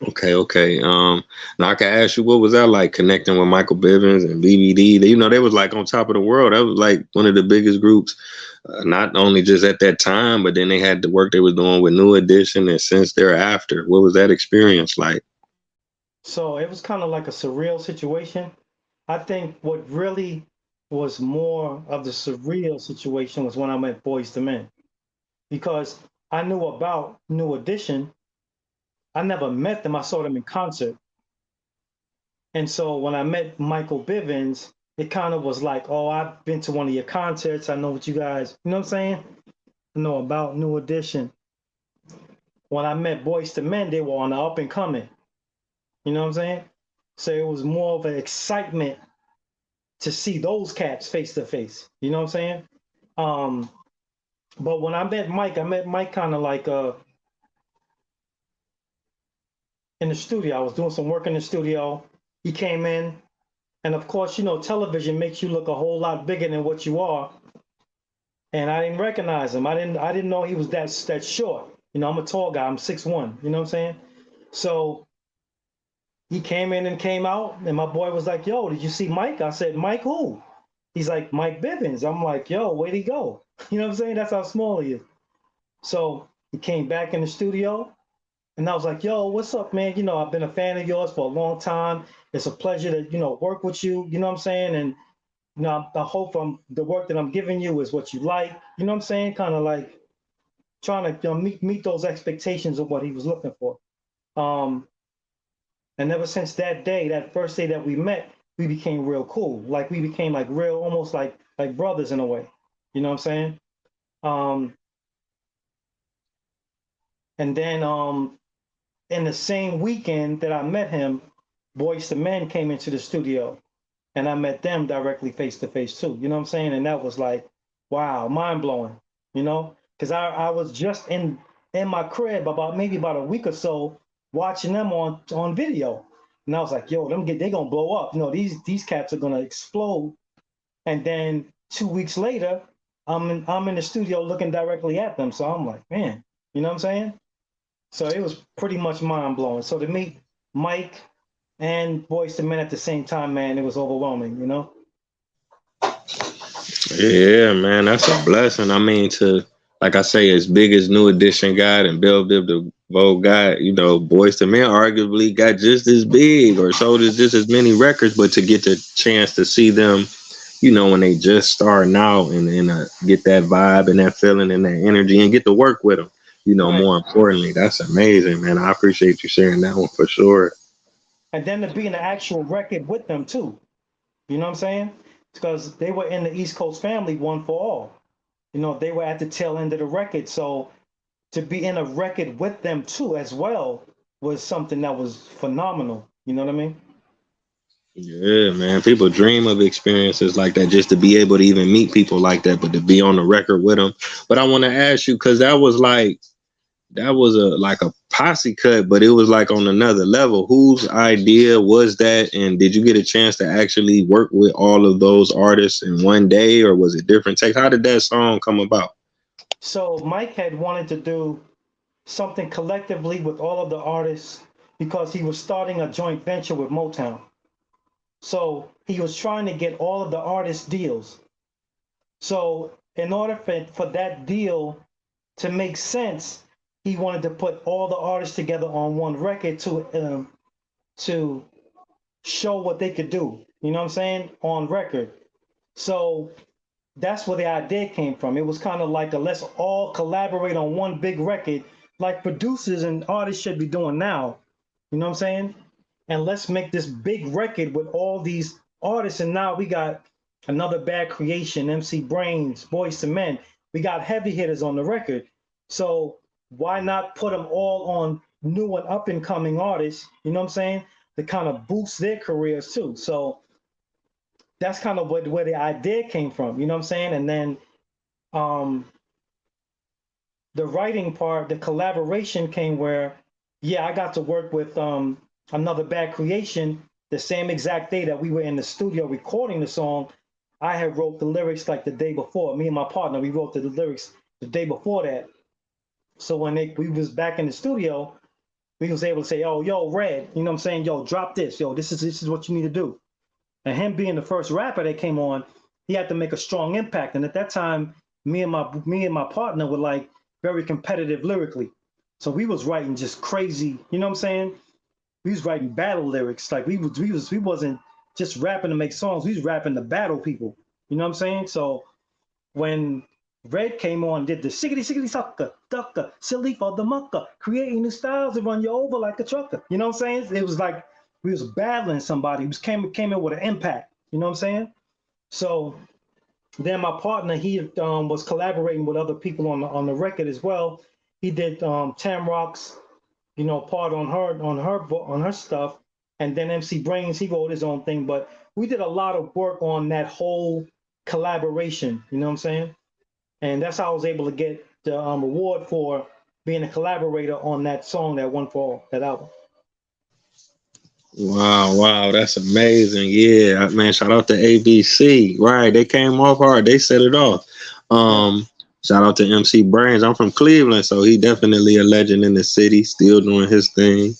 Okay, okay. Now I can ask you, what was that like connecting with Michael Bivins and BBD? They was like on top of the world. That was like one of the biggest groups, not only just at that time, but then they had the work they was doing with New Edition and since thereafter. What was that experience like? So it was kind of like a surreal situation. I think what really was more of the surreal situation was when I met Boyz II Men, because I knew about New Edition. I never met them. I saw them in concert. And so when I met Michael Bivins, it kind of was like, oh, I've been to one of your concerts. I know what you guys, you know what I'm saying? I know about New Edition. When I met Boyz II Men, they were on the up and coming. You know what I'm saying? So it was more of an excitement to see those cats face to face. You know what I'm saying? Um, but when I met Mike kind of like in the studio. I was doing some work in the studio. He came in, and of course, you know, television makes you look a whole lot bigger than what you are. And I didn't recognize him. I didn't know he was that short. You know, I'm a tall guy. I'm 6'1". You know what I'm saying? So he came in and came out, and my boy was like, "Yo, did you see Mike?" I said, "Mike who?" He's like, "Mike Bivins." I'm like, "Yo, where'd he go?" You know what I'm saying? That's how small he is. So he came back in the studio, and I was like, "Yo, what's up, man? You know, I've been a fan of yours for a long time. It's a pleasure to, you know, work with you. You know what I'm saying? And you know, I hope the work that I'm giving you is what you like. You know what I'm saying? Kind of like trying to, you know, meet those expectations of what he was looking for. Um, and ever since that day, that first day that we met, we became real cool. Like we became like real, almost like brothers in a way. You know what I'm saying? Um, and then in the same weekend that I met him, Boyz II Men came into the studio, and I met them directly face to face too. You know what I'm saying? And that was like, wow, mind blowing. You know, because I was just in my crib about maybe about a week or so watching them on video, and I was like, yo, they gonna blow up. You know, these cats are gonna explode. And then 2 weeks later, I'm in the studio looking directly at them. So I'm like, man, you know what I'm saying? So it was pretty much mind blowing. So to meet Mike and Boyz II Men at the same time, man, it was overwhelming. You know. Yeah, man, that's a blessing. I mean, to like I say, as big as New Edition got and Biv DeVoe got, Boys to Men arguably got just as big or sold as just as many records. But to get the chance to see them, when they just starting out and get that vibe and that feeling and that energy and get to work with them, Right. more importantly, that's amazing, man. I appreciate you sharing that one for sure. And then to be in the actual record with them too. You know what I'm saying? Because they were in the East Coast family, one for all. You know, they were at the tail end of the record. So to be in a record with them too, as well, was something that was phenomenal. You know what I mean? Yeah, man. People dream of experiences like that just to be able to even meet people like that, but to be on the record with them. But I want to ask you because that was a posse cut, but it was like on another level. Whose idea was that? And did you get a chance to actually work with all of those artists in one day, or was it different takes? How did that song come about? So Mike had wanted to do something collectively with all of the artists because he was starting a joint venture with Motown. So he was trying to get all of the artist deals. So in order for that deal to make sense, he wanted to put all the artists together on one record to show what they could do. You know what I'm saying? On record. So that's where the idea came from. It was kind of like a let's all collaborate on one big record, like producers and artists should be doing now. You know what I'm saying? And let's make this big record with all these artists. And now we got another bad creation, MC Brains, Boyz II Men. We got heavy hitters on the record. So why not put them all on new and up and coming artists? You know what I'm saying? To kind of boost their careers too. So that's kind of where the idea came from. You know what I'm saying? And then um, the writing part, the collaboration came where, yeah, I got to work with another bad creation the same exact day that we were in the studio recording the song. I had wrote the lyrics like the day before. Me and my partner, we wrote the lyrics the day before that. So when we was back in the studio, we was able to say, oh, yo, Red, you know what I'm saying? Yo, drop this. Yo, this is what you need to do. And him being the first rapper that came on, he had to make a strong impact. And at that time, me and my partner were like very competitive lyrically. So we was writing just crazy, you know what I'm saying? We was writing battle lyrics. Like we wasn't just rapping to make songs. We was rapping to battle people. You know what I'm saying? So when Red came on, did the shiggity shiggity sucker, ducker, silly for the mucker, creating new styles to run you over like a trucker. You know what I'm saying? It was like we was battling somebody. We came in with an impact. You know what I'm saying? So then my partner, he was collaborating with other people on the record as well. He did Tamrock's, part on her stuff, and then MC Brains, he wrote his own thing. But we did a lot of work on that whole collaboration. You know what I'm saying? And that's how I was able to get the reward for being a collaborator on that song that won for all, that album. Wow, that's amazing. Yeah, man, shout out to ABC. Right, they came off hard. They set it off. Shout out to MC Brains. I'm from Cleveland, so he definitely a legend in the city, still doing his thing.